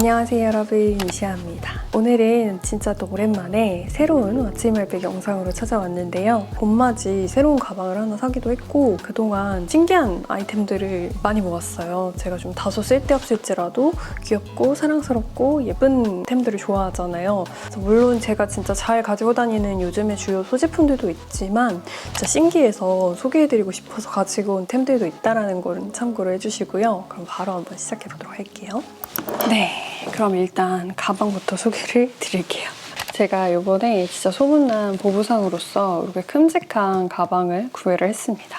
안녕하세요 여러분, 이시아입니다. 오늘은 진짜 또 오랜만에 새로운 아침알백 영상으로 찾아왔는데요. 봄맞이 새로운 가방을 하나 사기도 했고 그동안 신기한 아이템들을 많이 모았어요. 제가 좀 다소 쓸데없을지라도 귀엽고 사랑스럽고 예쁜 템들을 좋아하잖아요. 그래서 물론 제가 진짜 잘 가지고 다니는 요즘의 주요 소지품들도 있지만 진짜 신기해서 소개해드리고 싶어서 가지고 온 템들도 있다는 걸 참고로 해주시고요. 그럼 바로 한번 시작해보도록 할게요. 네, 그럼 일단 가방부터 소개를 드릴게요. 제가 이번에 진짜 소문난 보부상으로서 이렇게 큼직한 가방을 구매를 했습니다.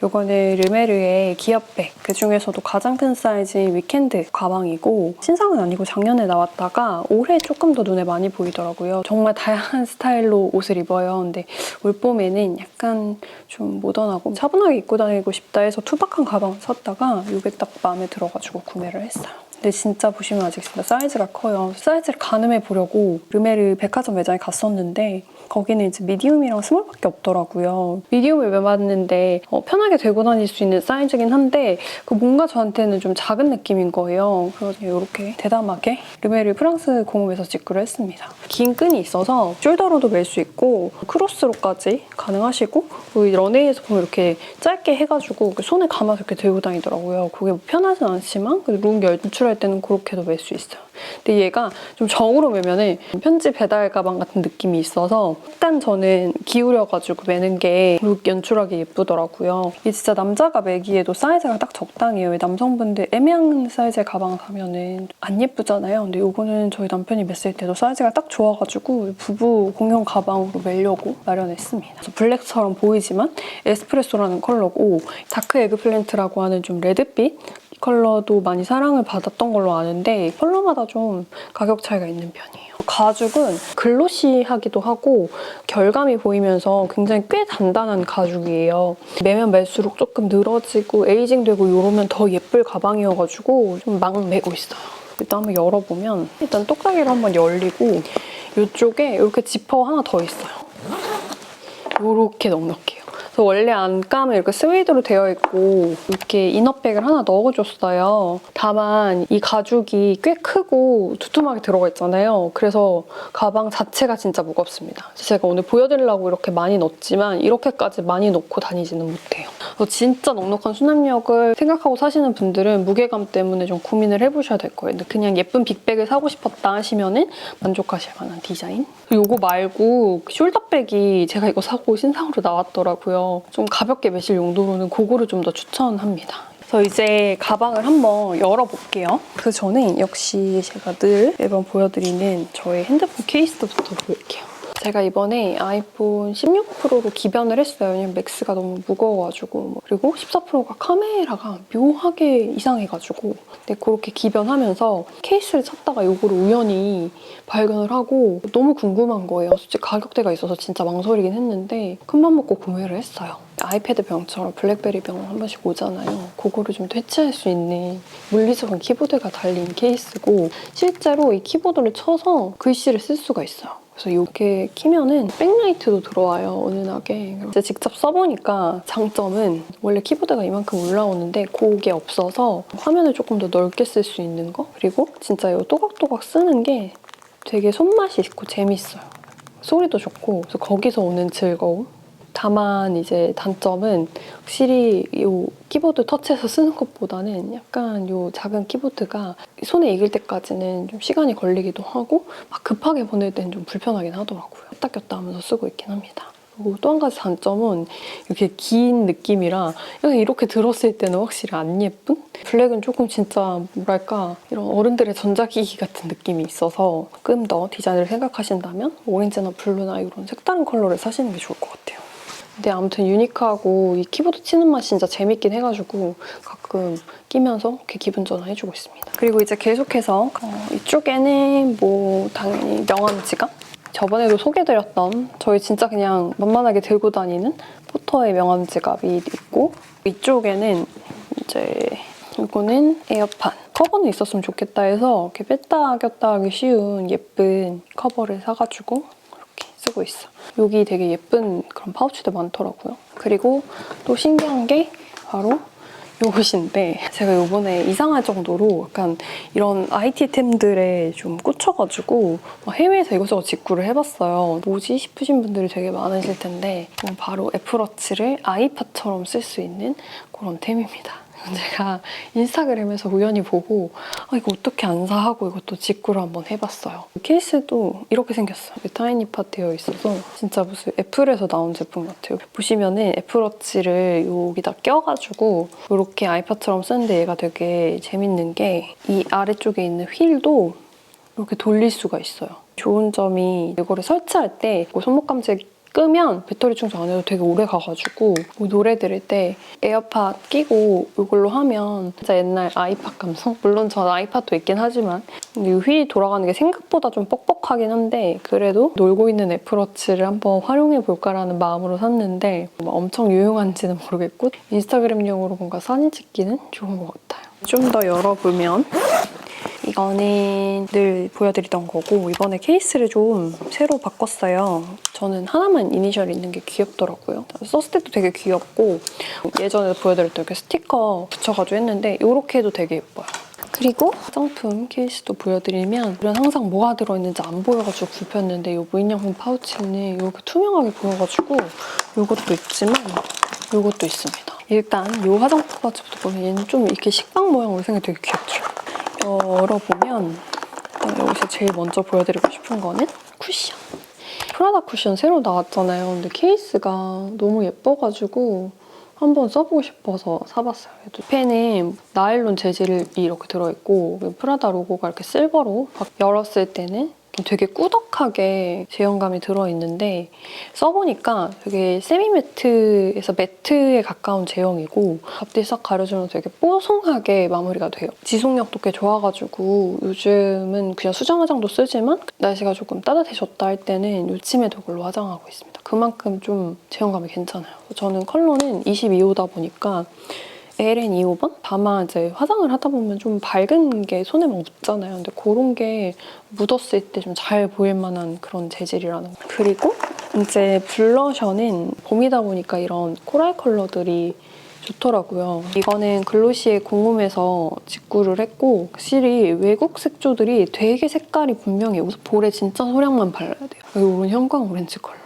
이거는 르메르의 기업백, 그중에서도 가장 큰 사이즈인 위켄드 가방이고 신상은 아니고 작년에 나왔다가 올해 조금 더 눈에 많이 보이더라고요. 정말 다양한 스타일로 옷을 입어요. 근데 올 봄에는 약간 좀 모던하고 차분하게 입고 다니고 싶다 해서 투박한 가방을 샀다가 이게 딱 마음에 들어가지고 구매를 했어요. 근데 진짜 보시면 아직 진짜 사이즈가 커요. 사이즈를 가늠해 보려고 르메르 백화점 매장에 갔었는데 거기는 이제 미디움이랑 스몰밖에 없더라고요. 미디움을 매봤는데 편하게 들고 다닐 수 있는 사이즈긴 한데 뭔가 저한테는 좀 작은 느낌인 거예요. 그래서 이렇게 대담하게 르메르 프랑스 공홈에서 직구를 했습니다. 긴 끈이 있어서 숄더로도 멜 수 있고 크로스로까지 가능하시고 런웨이에서 보면 이렇게 짧게 해가지고 손에 감아서 이렇게 들고 다니더라고요. 그게 편하진 않지만 룩 연출할 때는 그렇게도 멜 수 있어요. 근데 얘가 좀 정으로 매면은 편지 배달 가방 같은 느낌이 있어서 약간 저는 기울여가지고 매는 게 룩 연출하기 예쁘더라고요. 이게 진짜 남자가 매기에도 사이즈가 딱 적당해요. 왜 남성분들 애매한 사이즈의 가방 사면은 안 예쁘잖아요. 근데 이거는 저희 남편이 맸을 때도 사이즈가 딱 좋아가지고 부부 공용 가방으로 매려고 마련했습니다. 그래서 블랙처럼 보이지만 에스프레소라는 컬러고 다크 에그플랜트라고 하는 좀 레드빛 컬러도 많이 사랑을 받았던 걸로 아는데 컬러마다 좀 가격 차이가 있는 편이에요. 가죽은 글로시하기도 하고 결감이 보이면서 굉장히 꽤 단단한 가죽이에요. 매면 멜수록 조금 늘어지고 에이징되고 이러면 더 예쁠 가방이어가지고 좀 막 매고 있어요. 일단 한번 열어보면 일단 똑딱이로 한번 열리고 이쪽에 이렇게 지퍼 하나 더 있어요. 이렇게 넉넉해요. 그래서 원래 안감은 이렇게 스웨이드로 되어 있고 이렇게 이너백을 하나 넣어줬어요. 다만 이 가죽이 꽤 크고 두툼하게 들어가 있잖아요. 그래서 가방 자체가 진짜 무겁습니다. 제가 오늘 보여드리려고 이렇게 많이 넣었지만 이렇게까지 많이 넣고 다니지는 못해요. 그래서 진짜 넉넉한 수납력을 생각하고 사시는 분들은 무게감 때문에 좀 고민을 해보셔야 될 거예요. 근데 그냥 예쁜 빅백을 사고 싶었다 하시면은 만족하실 만한 디자인. 이거 말고 숄더백이 제가 이거 사고 신상으로 나왔더라고요. 좀 가볍게 매실 용도로는 그거를 좀 더 추천합니다. 그래서 이제 가방을 한번 열어볼게요. 그 전에 역시 제가 늘 매번 보여드리는 저의 핸드폰 케이스부터 보일게요. 제가 이번에 아이폰 16 프로로 기변을 했어요. 왜냐면 맥스가 너무 무거워가지고. 그리고 14 프로가 카메라가 묘하게 이상해가지고. 근데 그렇게 기변하면서 케이스를 찾다가 이거를 우연히 발견을 하고 너무 궁금한 거예요. 솔직히 가격대가 있어서 진짜 망설이긴 했는데 큰맘 먹고 구매를 했어요. 아이패드 병처럼 블랙베리 병 한 번씩 오잖아요. 그거를 좀 대체할 수 있는 물리적인 키보드가 달린 케이스고 실제로 이 키보드를 쳐서 글씨를 쓸 수가 있어요. 그래서 이렇게 키면은 백라이트도 들어와요, 은은하게. 이제 직접 써보니까 장점은 원래 키보드가 이만큼 올라오는데 그게 없어서 화면을 조금 더 넓게 쓸 수 있는 거? 그리고 진짜 이 또각또각 쓰는 게 되게 손맛이 있고 재밌어요. 소리도 좋고 그래서 거기서 오는 즐거움. 다만 이제 단점은 확실히 이 키보드 터치해서 쓰는 것보다는 약간 이 작은 키보드가 손에 익을 때까지는 좀 시간이 걸리기도 하고 막 급하게 보낼 때는 좀 불편하긴 하더라고요. 뺐다 꼈다 하면서 쓰고 있긴 합니다. 그리고 또 한 가지 단점은 이렇게 긴 느낌이라 이렇게 들었을 때는 확실히 안 예쁜? 블랙은 조금 진짜 뭐랄까 이런 어른들의 전자기기 같은 느낌이 있어서 조금 더 디자인을 생각하신다면 오렌지나 블루나 이런 색다른 컬러를 사시는 게 좋을 것 같아요. 근데 아무튼 유니크하고 이 키보드 치는 맛이 진짜 재밌긴 해가지고 가끔 끼면서 이렇게 기분 전환해주고 있습니다. 그리고 이제 계속해서 이쪽에는 뭐 당연히 명함 지갑? 저번에도 소개드렸던 저희 진짜 그냥 만만하게 들고 다니는 포터의 명함 지갑이 있고 이쪽에는 이제 이거는 에어판. 커버는 있었으면 좋겠다 해서 이렇게 뺐다 꼈다 하기 쉬운 예쁜 커버를 사가지고 쓰고 있어. 여기 되게 예쁜 그런 파우치들 많더라고요. 그리고 또 신기한 게 바로 요것인데 제가 이번에 이상할 정도로 약간 이런 IT템들에 좀 꽂혀가지고 해외에서 이것저것 직구를 해봤어요. 뭐지 싶으신 분들이 되게 많으실 텐데 바로 애플워치를 아이팟처럼 쓸 수 있는 그런 템입니다. 제가 인스타그램에서 우연히 보고 이거 어떻게 안 사 하고 이것도 직구를 한번 해봤어요. 케이스도 이렇게 생겼어요. 타이니팟 되어 있어서 진짜 무슨 애플에서 나온 제품 같아요. 보시면은 애플워치를 여기다 껴가지고 이렇게 아이팟처럼 쓰는데 얘가 되게 재밌는 게 이 아래쪽에 있는 휠도 이렇게 돌릴 수가 있어요. 좋은 점이 이거를 설치할 때 손목 감지 끄면 배터리 충전 안 해도 되게 오래 가가지고 노래 들을 때 에어팟 끼고 이걸로 하면 진짜 옛날 아이팟 감성? 물론 전 아이팟도 있긴 하지만 근데 이 휠이 돌아가는 게 생각보다 좀 뻑뻑하긴 한데 그래도 놀고 있는 애플워치를 한번 활용해볼까라는 마음으로 샀는데 엄청 유용한지는 모르겠고 인스타그램용으로 뭔가 사진 찍기는 좋은 것 같아요. 좀 더 열어보면 이거는 늘 보여드리던 거고 이번에 케이스를 좀 새로 바꿨어요. 저는 하나만 이니셜 있는 게 귀엽더라고요. 썼을 때도 되게 귀엽고 예전에 보여드렸던 이렇게 스티커 붙여가지고 했는데 이렇게 해도 되게 예뻐요. 그리고 화장품 케이스도 보여드리면 이런 항상 뭐가 들어있는지 안 보여가지고 굽혔는데 이 무인양품 파우치는 이렇게 투명하게 보여가지고 이것도 있지만 이것도 있습니다. 일단 이 화장품 파우치부터 보면 얘는 좀 이렇게 식빵 모양으로 생겨 되게 귀엽죠? 열어보면 여기서 제일 먼저 보여드리고 싶은 거는 쿠션. 프라다 쿠션 새로 나왔잖아요. 근데 케이스가 너무 예뻐가지고 한번 써보고 싶어서 사봤어요. 펜은 나일론 재질이 이렇게 들어있고 프라다 로고가 이렇게 실버로 열었을 때는 되게 꾸덕하게 제형감이 들어있는데 써보니까 되게 세미매트에서 매트에 가까운 제형이고 앞뒤 싹 가려주면 되게 뽀송하게 마무리가 돼요. 지속력도 꽤 좋아가지고 요즘은 그냥 수정 화장도 쓰지만 날씨가 조금 따뜻해졌다 할 때는 요침에도 이걸로 화장하고 있습니다. 그만큼 좀 제형감이 괜찮아요. 저는 컬러는 22호다 보니까 ALN 2호번? 다만 이제 화장을 하다 보면 좀 밝은 게 손에 막 묻잖아요. 근데 그런 게 묻었을 때 좀 잘 보일 만한 그런 재질이라는 거. 그리고 이제 블러셔는 봄이다 보니까 이런 코랄 컬러들이 좋더라고요. 이거는 글로시의 공홈에서 직구를 했고 확실히 외국 색조들이 되게 색깔이 분명해요. 볼에 진짜 소량만 발라야 돼요. 이런 형광 오렌지 컬러예요.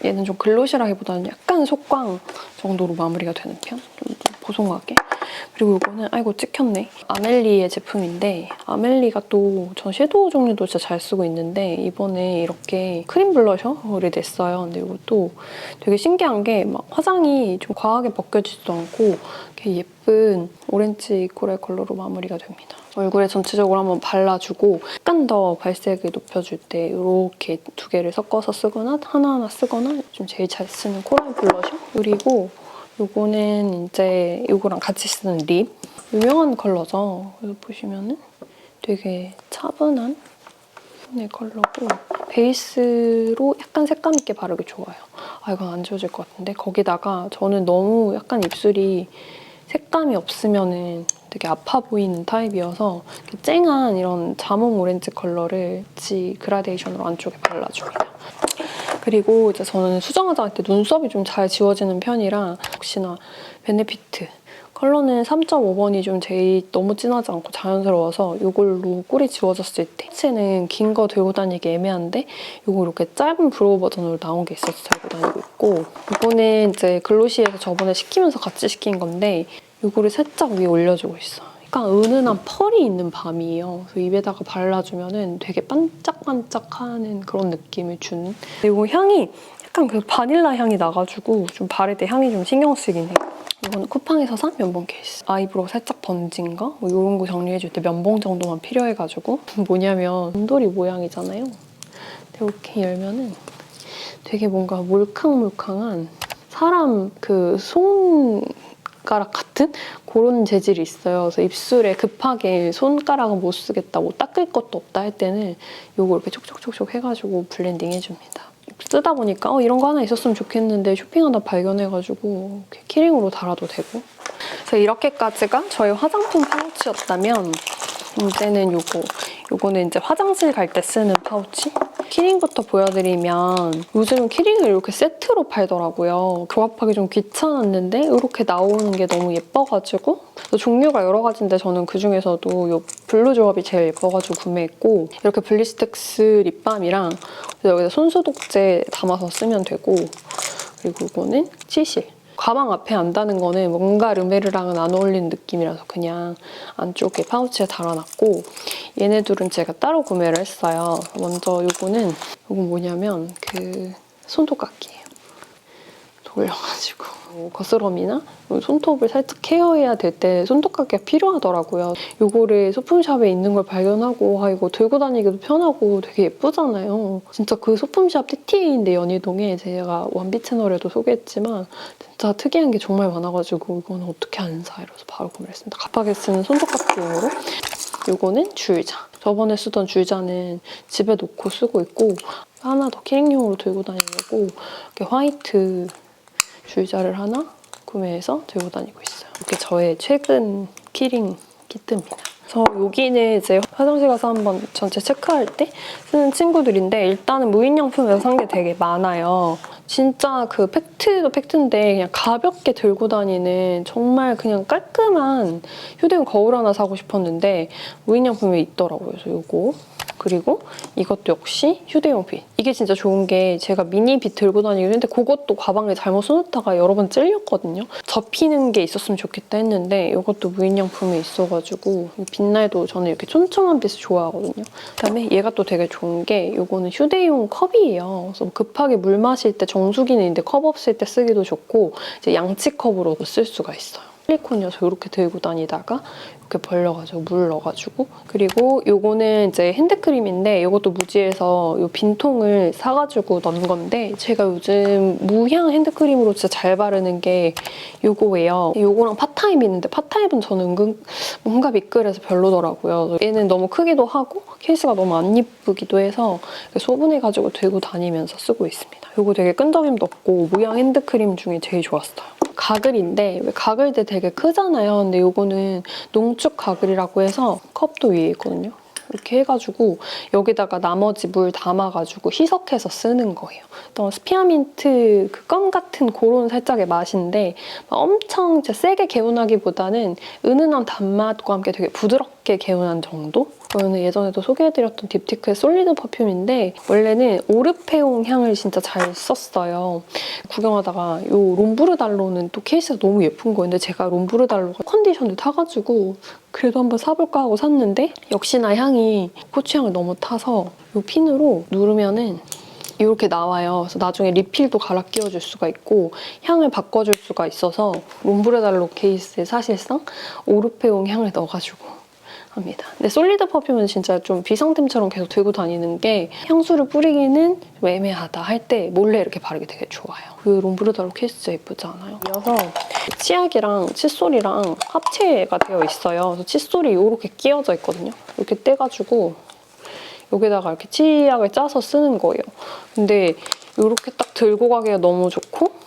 얘는 좀 글로시라기보다는 약간 속광 정도로 마무리가 되는 편? 좀 보송하게. 그리고 이거는 아이고 찍혔네. 아멜리의 제품인데 아멜리가 또 전 섀도우 종류도 진짜 잘 쓰고 있는데 이번에 이렇게 크림 블러셔를 냈어요. 근데 이것도 되게 신기한 게 막 화장이 좀 과하게 벗겨지지도 않고 이렇게 예쁜 오렌지 코랄 컬러로 마무리가 됩니다. 얼굴에 전체적으로 한번 발라주고 약간 더 발색을 높여줄 때 이렇게 두 개를 섞어서 쓰거나 하나하나 쓰거나 좀 제일 잘 쓰는 코랄 블러셔. 그리고 이거는 이제 이거랑 같이 쓰는 립. 유명한 컬러죠. 여기 보시면은 되게 차분한 톤의 컬러고 베이스로 약간 색감 있게 바르기 좋아요. 이건 안 지워질 것 같은데 거기다가 저는 너무 약간 입술이 색감이 없으면은 되게 아파 보이는 타입이어서 쨍한 이런 자몽 오렌지 컬러를 같이 그라데이션으로 안쪽에 발라줍니다. 그리고 이제 저는 수정 화장할 때 눈썹이 좀 잘 지워지는 편이라 혹시나 베네피트 컬러는 3.5번이 좀 제일 너무 진하지 않고 자연스러워서 이걸로 꿀이 지워졌을 때 채는 긴 거 들고 다니기 애매한데 이거 이렇게 짧은 브로우 버전으로 나온 게 있어서 들고 다니고 있고 이거는 이제 글로시에서 저번에 시키면서 같이 시킨 건데 이거를 살짝 위에 올려주고 있어요. 약간 은은한 펄이 있는 밤이에요. 그래서 입에다가 발라주면 되게 반짝반짝하는 그런 느낌을 준. 그리고 향이 약간 그 바닐라 향이 나가지고 좀 바를 때 향이 좀 신경 쓰긴 해요. 이건 쿠팡에서 산 면봉 케이스. 아이브로우 살짝 번진 거? 뭐 이런 거 정리해줄 때 면봉 정도만 필요해가지고 뭐냐면 곰돌이 모양이잖아요. 이렇게 열면은 되게 뭔가 몰캉몰캉한 사람 그 손가락 같은 그런 재질이 있어요. 그래서 입술에 급하게 손가락은 못 쓰겠다, 뭐 닦을 것도 없다 할 때는 이거 이렇게 촉촉촉촉 해가지고 블렌딩 해줍니다. 쓰다 보니까 이런 거 하나 있었으면 좋겠는데 쇼핑하다 발견해가지고 이렇게 키링으로 달아도 되고. 그래서 이렇게까지가 저의 화장품 파우치였다면 이제는 요거는 이제 화장실 갈 때 쓰는 파우치. 키링부터 보여드리면 요즘은 키링을 이렇게 세트로 팔더라고요. 조합하기 좀 귀찮았는데 이렇게 나오는 게 너무 예뻐가지고 종류가 여러 가지인데 저는 그중에서도 이 블루 조합이 제일 예뻐가지고 구매했고 이렇게 블리스텍스 립밤이랑 여기다 손소독제 담아서 쓰면 되고 그리고 이거는 치실. 가방 앞에 안 다는 거는 뭔가 르메르랑은 안 어울리는 느낌이라서 그냥 안쪽에 파우치에 달아놨고 얘네 둘은 제가 따로 구매를 했어요. 먼저 이건 뭐냐면 그 손톱깎이에요. 돌려가지고 거스럼이나 손톱을 살짝 케어해야 될 때 손톱깎이가 필요하더라고요. 이거를 소품샵에 있는 걸 발견하고 이거 들고 다니기도 편하고 되게 예쁘잖아요. 진짜 그 소품샵 TTA인데 연희동에 제가 원비 채널에도 소개했지만 진짜 특이한 게 정말 많아가지고 이거는 어떻게 안 사? 이래서 바로 구매를 했습니다. 급하게 쓰는 손톱깎이용으로. 이거는 줄자. 저번에 쓰던 줄자는 집에 놓고 쓰고 있고 하나 더 키링용으로 들고 다니려고 이렇게 화이트 줄자를 하나 구매해서 들고 다니고 있어요. 이게 저의 최근 키링 키트입니다. 저 여기는 이제 화장실 가서 한번 전체 체크할 때 쓰는 친구들인데 일단은 무인양품에서 산 게 되게 많아요. 진짜 그 팩트도 팩트인데 그냥 가볍게 들고 다니는 정말 그냥 깔끔한 휴대용 거울 하나 사고 싶었는데 무인양품에 있더라고요. 그래서 이거. 그리고 이것도 역시 휴대용 빗. 이게 진짜 좋은 게 제가 미니 빗 들고 다니기도 했는데 그것도 가방에 잘못 써놓다가 여러 번 찔렸거든요. 접히는 게 있었으면 좋겠다 했는데 이것도 무인양품에 있어가지고 빛날도 저는 이렇게 촘촘한 빗을 좋아하거든요. 그다음에 얘가 또 되게 좋은 게 이거는 휴대용 컵이에요. 그래서 급하게 물 마실 때 정수기는 있는데 컵 없을 때 쓰기도 좋고 이제 양치컵으로도 쓸 수가 있어요. 실리콘이어서 이렇게 들고 다니다가 이렇게 벌려가지고 물 넣어가지고 그리고 요거는 이제 핸드크림인데 이것도 무지에서 요 빈통을 사가지고 넣은 건데 제가 요즘 무향 핸드크림으로 진짜 잘 바르는 게 요거예요. 요거랑 팟타입이 있는데 팟타입은 저는 은근 뭔가 미끌해서 별로더라고요. 얘는 너무 크기도 하고 케이스가 너무 안 예쁘기도 해서 소분해가지고 들고 다니면서 쓰고 있습니다. 요거 되게 끈적임도 없고 무향 핸드크림 중에 제일 좋았어요. 가글인데 왜 가글들 되게 크잖아요. 근데 요거는 농축 가글이라고 해서 컵도 위에 있거든요. 이렇게 해가지고 여기다가 나머지 물 담아가지고 희석해서 쓰는 거예요. 또 스피아민트 그 껌 같은 그런 살짝의 맛인데 엄청 진짜 세게 개운하기보다는 은은한 단맛과 함께 되게 부드럽게 개운한 정도? 이거는 예전에도 소개해드렸던 딥티크의 솔리드 퍼퓸인데 원래는 오르페옹 향을 진짜 잘 썼어요. 구경하다가 이 롬브르달로는 또 케이스가 너무 예쁜 거였는데 제가 롬브르달로가 컨디션을 타가지고 그래도 한번 사볼까 하고 샀는데 역시나 향이 코치향을 너무 타서 이 핀으로 누르면은 이렇게 나와요. 그래서 나중에 리필도 갈아 끼워줄 수가 있고 향을 바꿔줄 수가 있어서 롬브르달로 케이스에 사실상 오르페옹 향을 넣어가지고 합니다. 근데 솔리드 퍼퓸은 진짜 좀 비상템처럼 계속 들고 다니는 게 향수를 뿌리기는 좀 애매하다 할 때 몰래 이렇게 바르기 되게 좋아요. 그 롬브르달로 케이스 진짜 예쁘지 않아요? 이어서 치약이랑 칫솔이랑 합체가 되어 있어요. 그래서 칫솔이 이렇게 끼워져 있거든요. 이렇게 떼가지고 여기다가 이렇게 치약을 짜서 쓰는 거예요. 근데 이렇게 딱 들고 가기가 너무 좋고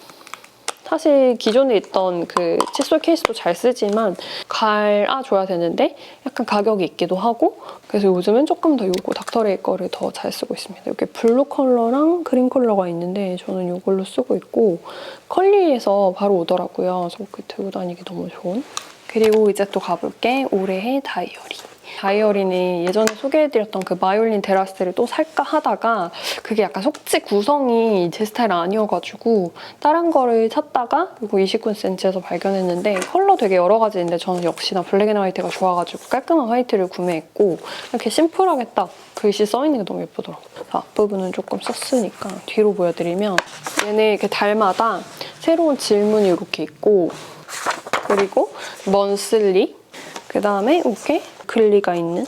사실 기존에 있던 그 칫솔 케이스도 잘 쓰지만 갈아줘야 되는데 약간 가격이 있기도 하고 그래서 요즘은 조금 더 이거 닥터레이 거를 더 잘 쓰고 있습니다. 이렇게 블루 컬러랑 그린 컬러가 있는데 저는 이걸로 쓰고 있고 컬리에서 바로 오더라고요. 그래서 이렇게 들고 다니기 너무 좋은. 그리고 이제 또 가볼게 올해의 다이어리. 다이어리는 예전에 소개해드렸던 그 마이올린 데라스를 또 살까 하다가 그게 약간 속지 구성이 제 스타일 아니어가지고 다른 거를 찾다가 이거 29cm에서 발견했는데 컬러 되게 여러 가지 있는데 저는 역시나 블랙앤화이트가 좋아가지고 깔끔한 화이트를 구매했고 이렇게 심플하게 딱 글씨 써있는 게 너무 예쁘더라고요. 앞부분은 조금 썼으니까 뒤로 보여드리면 얘네 이렇게 달마다 새로운 질문이 이렇게 있고 그리고 먼슬리 그다음에 이렇게 글리가 있는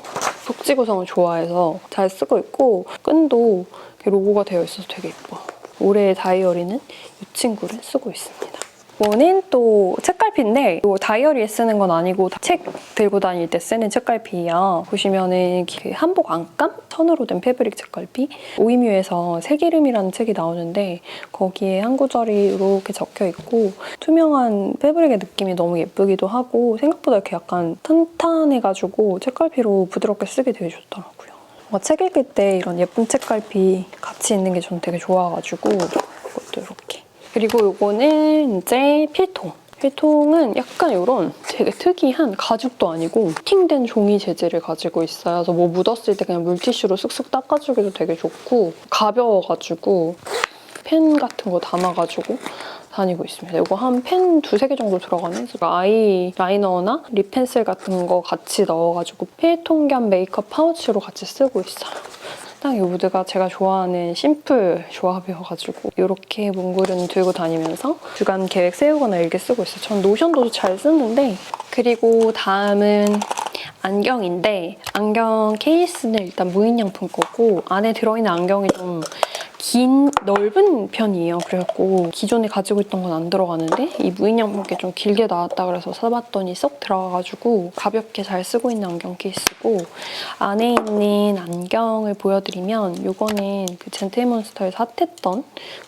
복지 구성을 좋아해서 잘 쓰고 있고 끈도 이렇게 로고가 되어 있어서 되게 예뻐. 올해의 다이어리는 이 친구를 쓰고 있습니다. 이거는 또 책갈피인데 이거 다이어리에 쓰는 건 아니고 책 들고 다닐 때 쓰는 책갈피예요. 보시면은 그 한복 안감? 천으로 된 패브릭 책갈피? 오이뮤에서 새기름이라는 책이 나오는데 거기에 한 구절이 이렇게 적혀 있고 투명한 패브릭의 느낌이 너무 예쁘기도 하고 생각보다 이렇게 약간 탄탄해가지고 책갈피로 부드럽게 쓰기 되게 좋더라고요. 책 읽을 때 이런 예쁜 책갈피 같이 있는 게 저는 되게 좋아가지고 이것도 이렇게. 그리고 요거는 이제 필통. 필통은 약간 이런 되게 특이한 가죽도 아니고 코팅된 종이 재질을 가지고 있어요. 그래서 뭐 묻었을 때 그냥 물티슈로 쓱쓱 닦아주기도 되게 좋고 가벼워가지고 펜 같은 거 담아가지고 다니고 있습니다. 이거 한 펜 두세 개 정도 들어가네. 그래서 아이 라이너나 립 펜슬 같은 거 같이 넣어가지고 필통 겸 메이크업 파우치로 같이 쓰고 있어요. 딱 이 무드가 제가 좋아하는 심플 조합이어가지고 이렇게 몽골은 들고 다니면서 주간 계획 세우거나 일기 쓰고 있어요. 전 노션도 잘 쓰는데. 그리고 다음은 안경인데 안경 케이스는 일단 무인양품 거고 안에 들어있는 안경이 좀 긴, 넓은 편이에요. 그래갖고 기존에 가지고 있던 건 안 들어가는데 이 무인양품께 좀 길게 나왔다 그래서 사봤더니 쏙 들어가가지고 가볍게 잘 쓰고 있는 안경 케이스고 안에 있는 안경을 보여드리면 이거는 그 젠틀몬스터에서 핫했던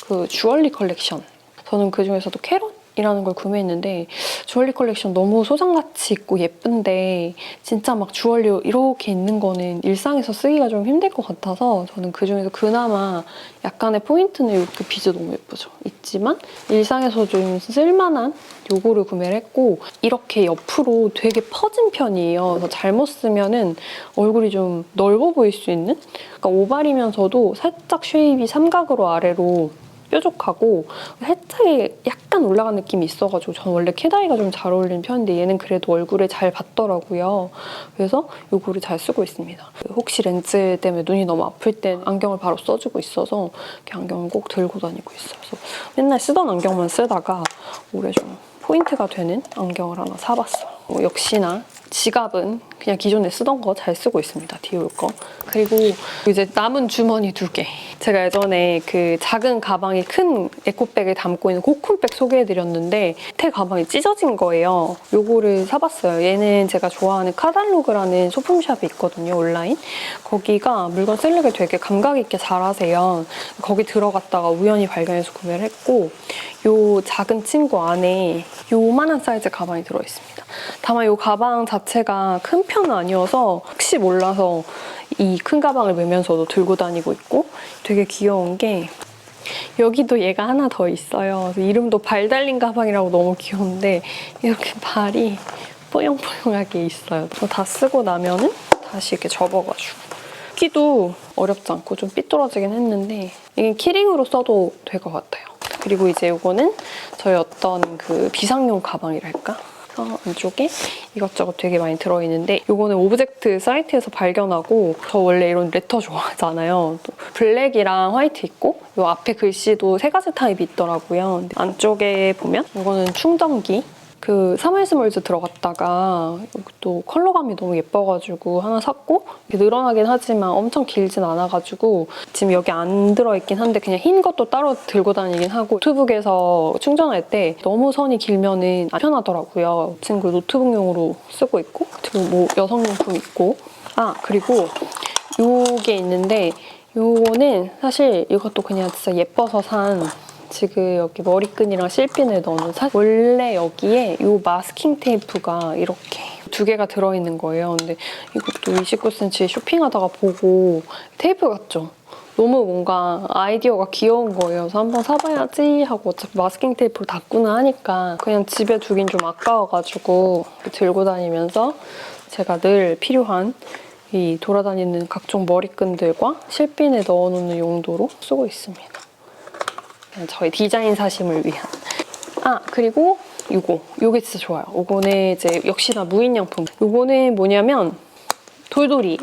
그 주얼리 컬렉션. 저는 그중에서도 캐럿이라는 걸 구매했는데 주얼리 컬렉션 너무 소장가치 있고 예쁜데 진짜 막 주얼리 이렇게 있는 거는 일상에서 쓰기가 좀 힘들 것 같아서 저는 그중에서 그나마 약간의 포인트는 이렇게 비즈 너무 예쁘죠? 있지만 일상에서 좀 쓸만한 요거를 구매를 했고 이렇게 옆으로 되게 퍼진 편이에요. 그래서 잘못 쓰면은 얼굴이 좀 넓어 보일 수 있는? 그러니까 오발이면서도 살짝 쉐입이 삼각으로 아래로 뾰족하고 살짝이 약간 올라간 느낌이 있어가지고 저는 원래 캣아이가 좀 잘 어울리는 편인데 얘는 그래도 얼굴에 잘 받더라고요. 그래서 이거를 잘 쓰고 있습니다. 혹시 렌즈 때문에 눈이 너무 아플 때 안경을 바로 써주고 있어서 이렇게 안경을 꼭 들고 다니고 있어요. 그래서 맨날 쓰던 안경만 쓰다가 올해 좀 포인트가 되는 안경을 하나 사봤어요. 역시나 지갑은 그냥 기존에 쓰던 거 잘 쓰고 있습니다. 디올 거. 그리고 이제 남은 주머니 2개. 제가 예전에 그 작은 가방에 큰 에코백을 담고 있는 코쿤백 소개해드렸는데 밑에 가방이 찢어진 거예요. 요거를 사봤어요. 얘는 제가 좋아하는 카달로그라는 소품샵이 있거든요, 온라인. 거기가 물건 셀렉을 되게 감각 있게 잘 하세요. 거기 들어갔다가 우연히 발견해서 구매를 했고 요 작은 친구 안에 요만한 사이즈 가방이 들어있습니다. 다만 이 가방 자체가 큰 편은 아니어서 혹시 몰라서 이 큰 가방을 메면서도 들고 다니고 있고 되게 귀여운 게 여기도 얘가 하나 더 있어요. 이름도 발 달린 가방이라고 너무 귀여운데 이렇게 발이 뽀용뽀용하게 있어요. 다 쓰고 나면은 다시 이렇게 접어가지고 끼도 어렵지 않고 좀 삐뚤어지긴 했는데 이게 키링으로 써도 될 것 같아요. 그리고 이제 이거는 저희 어떤 그 비상용 가방이랄까? 안쪽에 이것저것 되게 많이 들어있는데 이거는 오브젝트 사이트에서 발견하고 저 원래 이런 레터 좋아하잖아요. 또 블랙이랑 화이트 있고 이 앞에 글씨도 3가지 타입이 있더라고요. 근데 안쪽에 보면 이거는 충전기 그 사마이스몰즈 들어갔다가 또 컬러감이 너무 예뻐가지고 하나 샀고 늘어나긴 하지만 엄청 길진 않아가지고 지금 여기 안 들어있긴 한데 그냥 흰 것도 따로 들고 다니긴 하고 노트북에서 충전할 때 너무 선이 길면은 안 편하더라고요. 친구 노트북용으로 쓰고 있고 그리고 뭐 여성용품 있고 그리고 요게 있는데 요거는 사실 이것도 그냥 진짜 예뻐서 산 지금 여기 머리끈이랑 실핀을 넣는 원래 여기에 이 마스킹 테이프가 이렇게 2개가 들어있는 거예요. 근데 이것도 29cm 쇼핑하다가 보고 테이프 같죠? 너무 뭔가 아이디어가 귀여운 거예요. 그래서 한번 사봐야지 하고 어차피 마스킹 테이프로 닫구나 하니까 그냥 집에 두긴 좀 아까워가지고 들고 다니면서 제가 늘 필요한 이 돌아다니는 각종 머리끈들과 실핀에 넣어놓는 용도로 쓰고 있습니다. 저희 디자인 사심을 위한. 그리고 요게 진짜 좋아요. 요거는 이제 역시나 무인양품. 요거는 뭐냐면 돌돌이에요.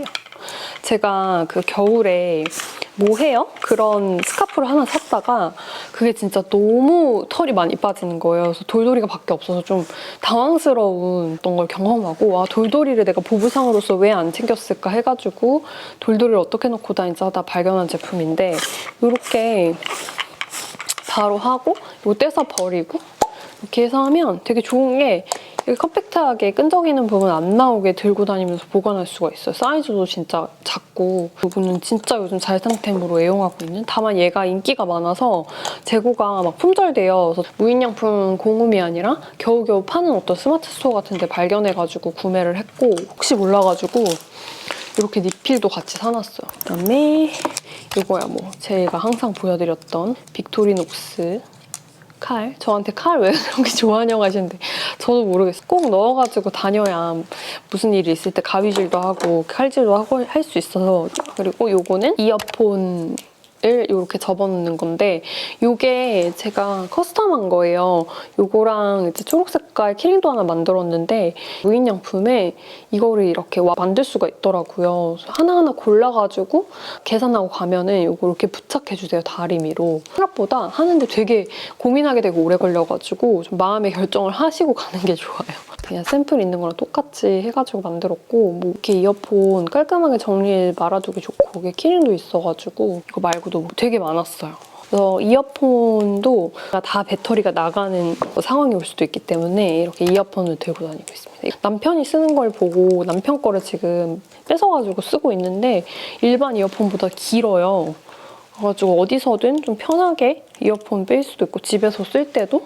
제가 그 겨울에 모헤어 그런 스카프를 하나 샀다가 그게 진짜 너무 털이 많이 빠지는 거예요. 그래서 돌돌이가 밖에 없어서 좀 당황스러운 걸 경험하고 돌돌이를 내가 보부상으로서 왜 안 챙겼을까 해가지고 돌돌이를 어떻게 넣고 다니지 하다 발견한 제품인데 이렇게 바로 하고 이거 떼서 버리고 이렇게 해서 하면 되게 좋은 게 이렇게 컴팩트하게 끈적이는 부분 안 나오게 들고 다니면서 보관할 수가 있어요. 사이즈도 진짜 작고 이거는 진짜 요즘 잘상템으로 애용하고 있는 다만 얘가 인기가 많아서 재고가 막 품절돼요. 그래서 무인양품 공홈이 아니라 겨우겨우 파는 어떤 스마트 스토어 같은 데 발견해가지고 구매를 했고 혹시 몰라가지고 이렇게 리필도 같이 사놨어요. 그다음에 이거야 뭐 제가 항상 보여드렸던 빅토리녹스 칼. 저한테 칼 왜 이렇게 좋아하냐고 하시는데 저도 모르겠어요. 꼭 넣어가지고 다녀야 무슨 일이 있을 때 가위질도 하고 칼질도 하고 할 수 있어서. 그리고 요거는 이어폰 을 이렇게 접어놓는 건데 이게 제가 커스텀한 거예요. 이거랑 이제 초록 색깔 키링도 하나 만들었는데 무인양품에 이거를 이렇게 만들 수가 있더라고요. 하나하나 골라가지고 계산하고 가면은 이거 이렇게 부착해주세요. 다리미로. 생각보다 하는데 되게 고민하게 되고 오래 걸려가지고 좀 마음의 결정을 하시고 가는 게 좋아요. 그냥 샘플 있는 거랑 똑같이 해가지고 만들었고 뭐 이렇게 이어폰 깔끔하게 정리해 말아두기 좋고 이게 키링도 있어가지고 이거 말고도 되게 많았어요. 그래서 이어폰도 다 배터리가 나가는 상황이 올 수도 있기 때문에 이렇게 이어폰을 들고 다니고 있습니다. 남편이 쓰는 걸 보고 남편 거를 지금 뺏어가지고 쓰고 있는데 일반 이어폰보다 길어요. 그래가지고 어디서든 좀 편하게 이어폰 뺄 수도 있고 집에서 쓸 때도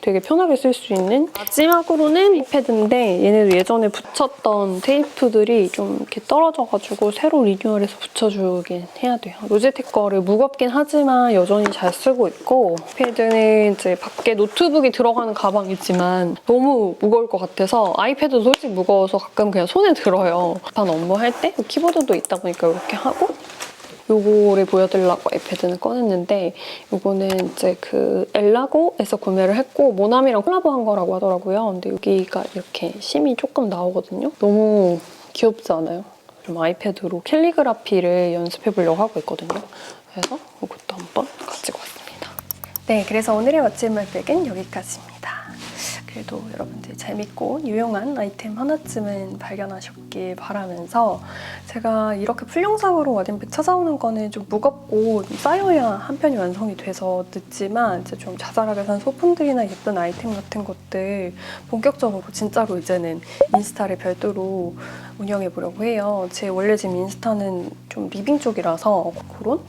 되게 편하게 쓸 수 있는. 마지막으로는 아이패드인데 얘네도 예전에 붙였던 테이프들이 좀 이렇게 떨어져가지고 새로 리뉴얼해서 붙여주긴 해야 돼요. 로제텍 거를 무겁긴 하지만 여전히 잘 쓰고 있고 아이패드는 이제 밖에 노트북이 들어가는 가방이지만 너무 무거울 것 같아서 아이패드도 솔직히 무거워서 가끔 그냥 손에 들어요. 급한 업무 할 때 키보드도 있다 보니까 이렇게 하고 요거를 보여드리려고 아이패드는 꺼냈는데 요거는 이제 그 엘라고에서 구매를 했고 모나미랑 콜라보한 거라고 하더라고요. 근데 여기가 이렇게 심이 조금 나오거든요. 너무 귀엽지 않아요? 좀 아이패드로 캘리그라피를 연습해보려고 하고 있거든요. 그래서 이것도 한번 가지고 왔습니다. 네, 그래서 오늘의 멋진 말백은 여기까지입니다. 그래도 여러분들 재밌고 유용한 아이템 하나쯤은 발견하셨길 바라면서 제가 이렇게 풀영상으로 워딩백 찾아오는 거는 좀 무겁고 좀 쌓여야 한 편이 완성이 돼서 늦지만 이제 좀 자잘하게 산 소품들이나 예쁜 아이템 같은 것들 본격적으로 진짜로 이제는 인스타를 별도로 운영해보려고 해요. 제 원래 지금 인스타는 좀 리빙 쪽이라서 그런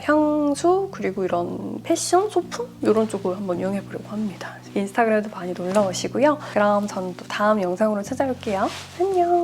향수 그리고 이런 패션, 소품 이런 쪽으로 한번 운영해보려고 합니다. 인스타그램도 많이 놀러 오시고요. 그럼 저는 또 다음 영상으로 찾아올게요. 안녕!